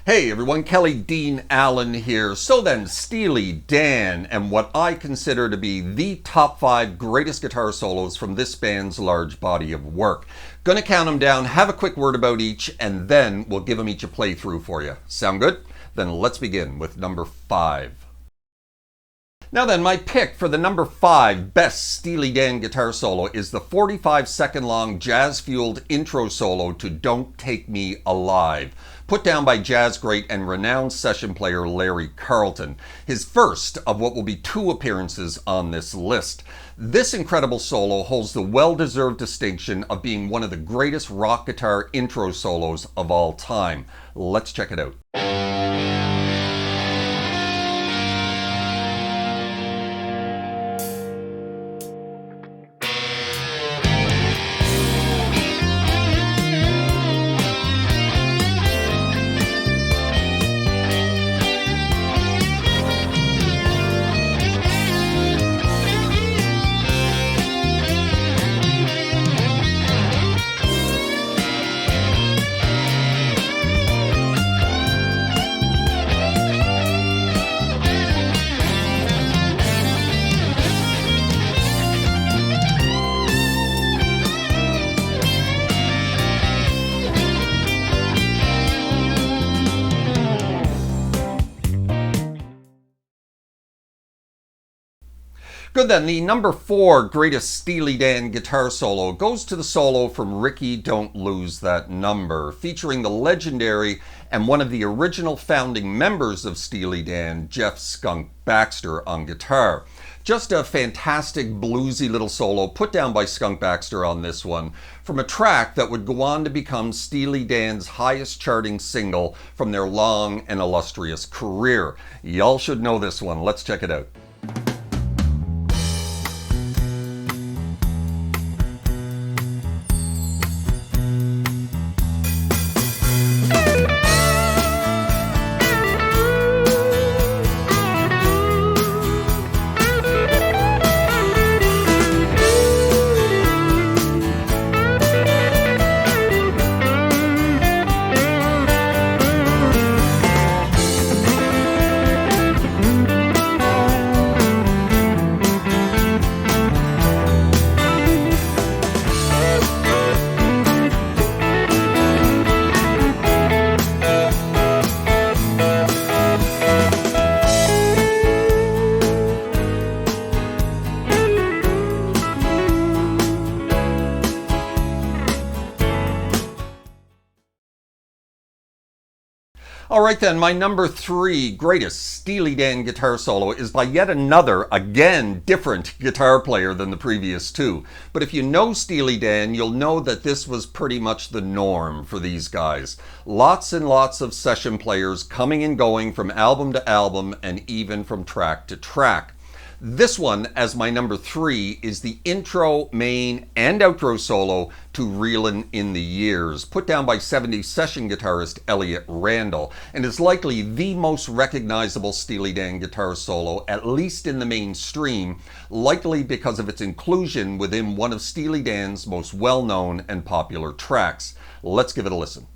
Hey everyone, Kelly Dean Allen here. So then, Steely Dan and what I consider to be the top 5 greatest guitar solos from this band's large body of work. Gonna count them down, have a quick word about each, and then we'll give them each a playthrough for you. Sound good? Then let's begin with number 5. Now then, my pick for the number 5 best Steely Dan guitar solo is the 45-second long jazz-fueled intro solo to Don't Take Me Alive, put down by jazz great and renowned session player Larry Carlton, his first of what will be 2 appearances on this list. This incredible solo holds the well-deserved distinction of being one of the greatest rock guitar intro solos of all time. Let's check it out. Good then, the number 4 greatest Steely Dan guitar solo goes to the solo from Ricky Don't Lose That Number, featuring the legendary and one of the original founding members of Steely Dan, Jeff Skunk Baxter, on guitar. Just a fantastic bluesy little solo put down by Skunk Baxter on this one, from a track that would go on to become Steely Dan's highest charting single from their long and illustrious career. Y'all should know this one. Let's check it out. Alright then, my number 3 greatest Steely Dan guitar solo is by yet another, again, different guitar player than the previous 2. But if you know Steely Dan, you'll know that this was pretty much the norm for these guys. Lots and lots of session players coming and going from album to album and even from track to track. This one, as my number 3, is the intro, main, and outro solo to Reelin' in the Years, put down by 70s session guitarist Elliot Randall, and is likely the most recognizable Steely Dan guitar solo, at least in the mainstream, likely because of its inclusion within one of Steely Dan's most well-known and popular tracks. Let's give it a listen.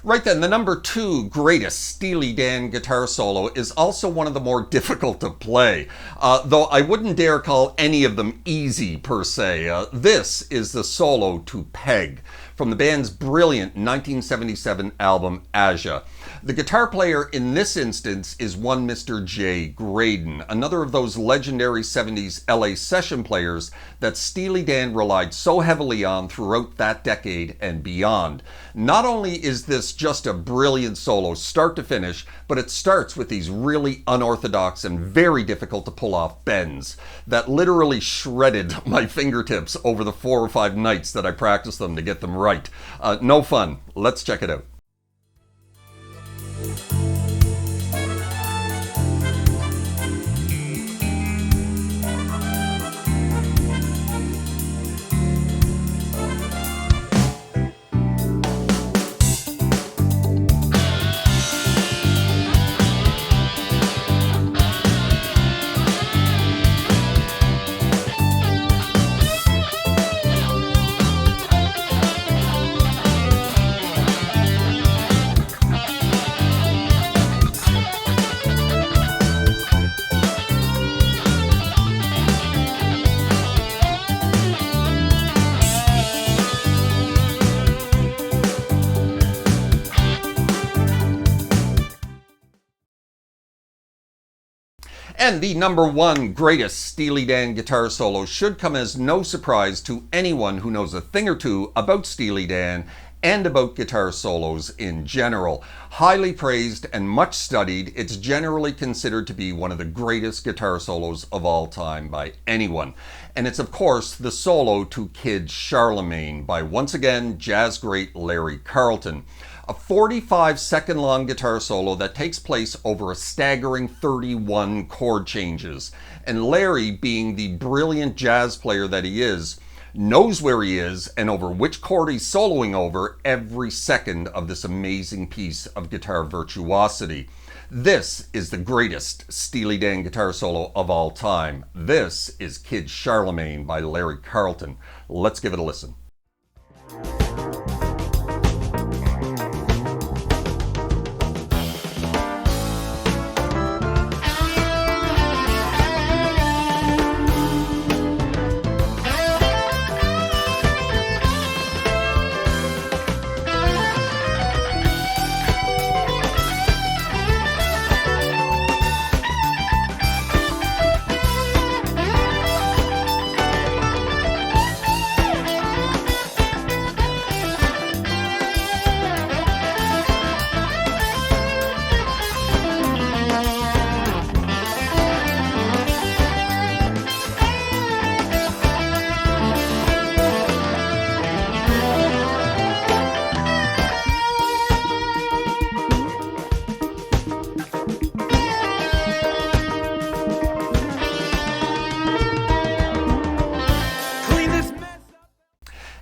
Right then, the number 2 greatest Steely Dan guitar solo is also one of the more difficult to play, though I wouldn't dare call any of them easy per se. This is the solo to Peg from the band's brilliant 1977 album Aja. The guitar player in this instance is one Mr. Jay Gren, another of those legendary 70s LA session players that Steely Dan relied so heavily on throughout that decade and beyond. Not only is this just a brilliant solo start to finish, but it starts with these really unorthodox and very difficult to pull off bends that literally shredded my fingertips over the 4 or 5 nights that I practiced them to get them right. No fun. Let's check it out. And the number 1 greatest Steely Dan guitar solo should come as no surprise to anyone who knows a thing or two about Steely Dan and about guitar solos in general. Highly praised and much studied, it's generally considered to be one of the greatest guitar solos of all time by anyone. And it's of course the solo to Kid Charlemagne by once again jazz great Larry Carlton. A 45-second long guitar solo that takes place over a staggering 31 chord changes. And Larry, being the brilliant jazz player that he is, knows where he is and over which chord he's soloing over every second of this amazing piece of guitar virtuosity. This is the greatest Steely Dan guitar solo of all time. This is Kid Charlemagne by Larry Carlton. Let's give it a listen.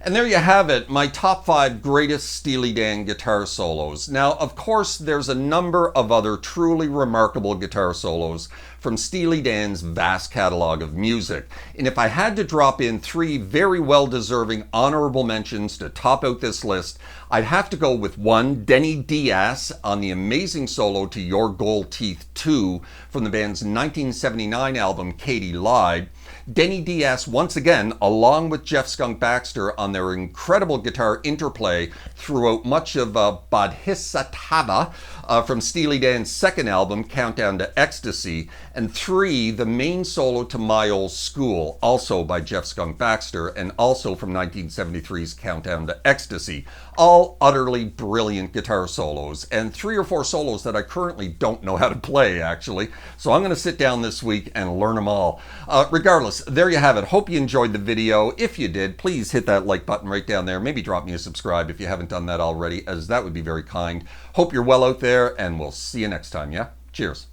And there you have it, my top 5 greatest Steely Dan guitar solos. Now, of course, there's a number of other truly remarkable guitar solos from Steely Dan's vast catalog of music. And if I had to drop in 3 very well-deserving honorable mentions to top out this list, I'd have to go with 1, Denny Diaz on the amazing solo to Your Gold Teeth 2 from the band's 1979 album Katy Lied. Denny Diaz once again, along with Jeff Skunk Baxter, on their incredible guitar interplay throughout much of Bodhisattva from Steely Dan's second album, Countdown to Ecstasy. And 3, the main solo to My Old School, also by Jeff Skunk Baxter, and also from 1973's Countdown to Ecstasy. All utterly brilliant guitar solos, and 3 or 4 solos that I currently don't know how to play, actually. So I'm going to sit down this week and learn them all. Regardless, there you have it. Hope you enjoyed the video. If you did, please hit that like button right down there. Maybe drop me a subscribe if you haven't done that already, as that would be very kind. Hope you're well out there, and we'll see you next time, yeah? Cheers.